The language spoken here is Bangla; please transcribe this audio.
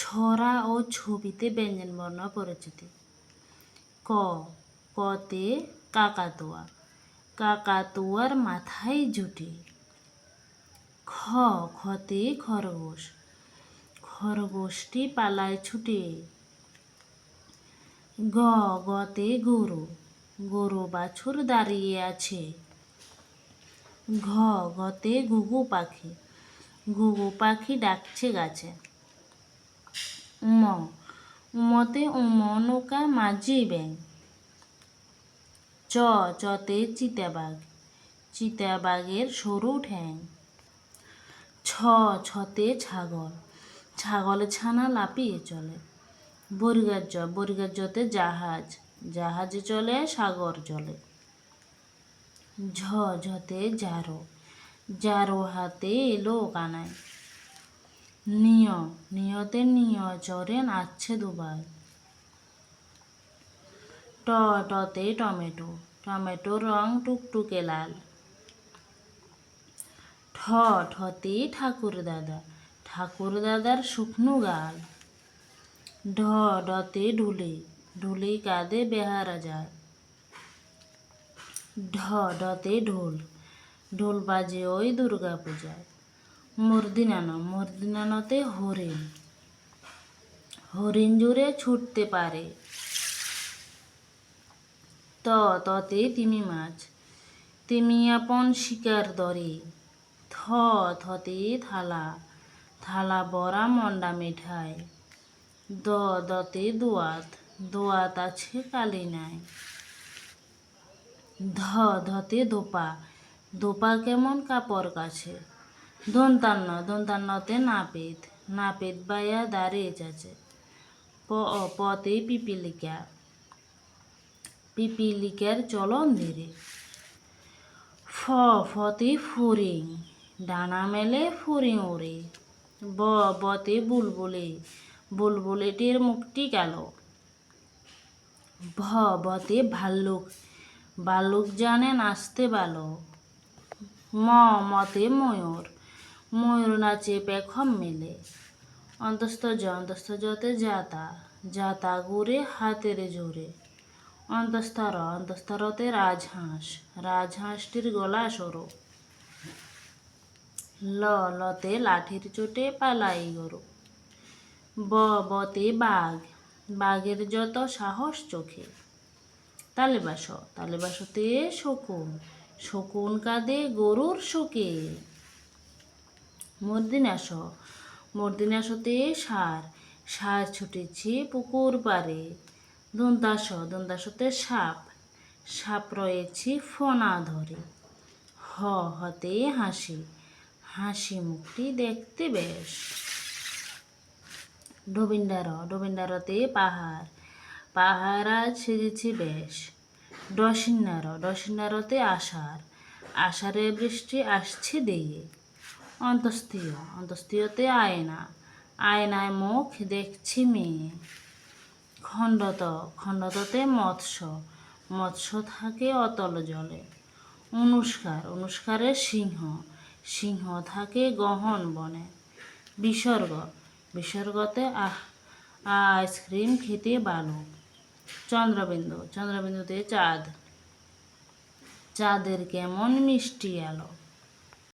ছড়া ও ছবিতে ব্যঞ্জনবর্ণ পরিচিতি। ক, কতে কাকাতুয়া, কাকাতুয়ার মাথায় জুটি। খ, খতে খরগোশ, খরগোশটি পালায় ছুটে। গ, গতে গরু, গরু বাছুর দাঁড়িয়ে আছে। ঘ, ঘতে ঘুঘু পাখি, ঘুঘু পাখি ডাকছে গাছে। উম, উমতে নৌকা মাঝি ব্যাঙ। চ, চতে চিতাবাঘ, চিতাবাঘের সরু ঠ্যাং। ছ, ছতে ছাগল, ছাগলের ছানা লাফিয়ে চলে। বর্গার জ, বর্গার জতে জাহাজ, জাহাজে চলে সাগর জলে। ঝ, ঝতে জারো, জারো হাতে এলো কানায়। নিয়, নিয়তে নিয় চড়ে নাচছে দুবাই। ট, টতে টমেটো, টমেটোর রং টুকটুকে লাল। ঠ, ঠতে ঠাকুর দাদা, ঠাকুর দাদার শুকনো গাল। ঢ, ঢতে ঢুলি, ঢুলি কাঁধে বেহারা যায়। ঢ, ঢতে ঢোল, ঢোল বাজে ওই দুর্গা পূজায়। মূর্ধন্যান, মূর্ধন্যানতে হরিণ, হরিণ জুড়ে ছুটতে পারে। ত, ততে তিমি মাছ, তিমি আপন শিকার ধরে। থ, থতে থালা, থালা ভরা মন্ডা মিঠাই। দ, দতে দোয়াত, দোয়াত আছে কালি নাই। ধ, ধতে ধোপা, ধোপা কেমন কাপড় কাছে। দন্তান্ন, দন্তান্নতে নাপিত, নাপিত বাইয়া দাঁড়িয়ে আছে। প, পতে পিপিলিকা, পিপিলিকার চলন ধীরে। ফ, ফতে ফড়িং, ডানা মেলে ফড়িং ওড়ে। ব, বতে বুলবুলি, বুলবুলিটির মুখটি কালো। ভ, বতে ভাল্লুক, ভাল্লুক জানে নাচতে ভালো। ম, মতে ময়ূর, ময়ূর নাচে পেখম মেলে। অন্তস্থ জ, অন্তস্থ জতে জাতা, জাতা ঘুরে হাতের জোরে। অন্তস্থ র, অন্তস্থ রতে রাজহাঁস, রাজহাঁসটির গলা সরু। ল, লতে লাঠির চোটে পালাই গরু। ব, বতে বাঘ, বাঘের যত সাহস চোখে। তালেবাস, তালেবাসতে শকুন, শকুন কাঁদে গরুর শোকে। মূর্ধন্যাস, মূর্ধন্যাসতে ষাঁড়, ষাঁড় ছুটেছে পুকুর পাড়ে। দন্তাস, দন্তাসতে সাপ, সাপ রয়েছে ফনা ধরে। হ, হতে হাসি, হাসি মুখটি দেখতে বেশ। ডবিন্ডার, ডবিন্ডারতে পাহাড়, পাহাড় আজ সেজেছে বেশ। ডসিন্নার, ডসিন্নারতে আষাঢ়, আষাঢ়ে বৃষ্টি আসছে দিয়ে। অন্তস্থীয়, অন্তস্থীয়তে আয়না, আয়নায় মুখ দেখছি মেয়ে। খণ্ডত, খণ্ডততে মৎস্য, মৎস্য থাকে অতল জলে। অনুষ্কার, অনুষ্কারে সিংহ, সিংহ থাকে গহন বনে। বিসর্গ, বিসর্গতে আইসক্রিম খেতে বালক। চন্দ্রবিন্দু, চন্দ্রবিন্দুতে চাঁদ, চাঁদের কেমন মিষ্টি আলো।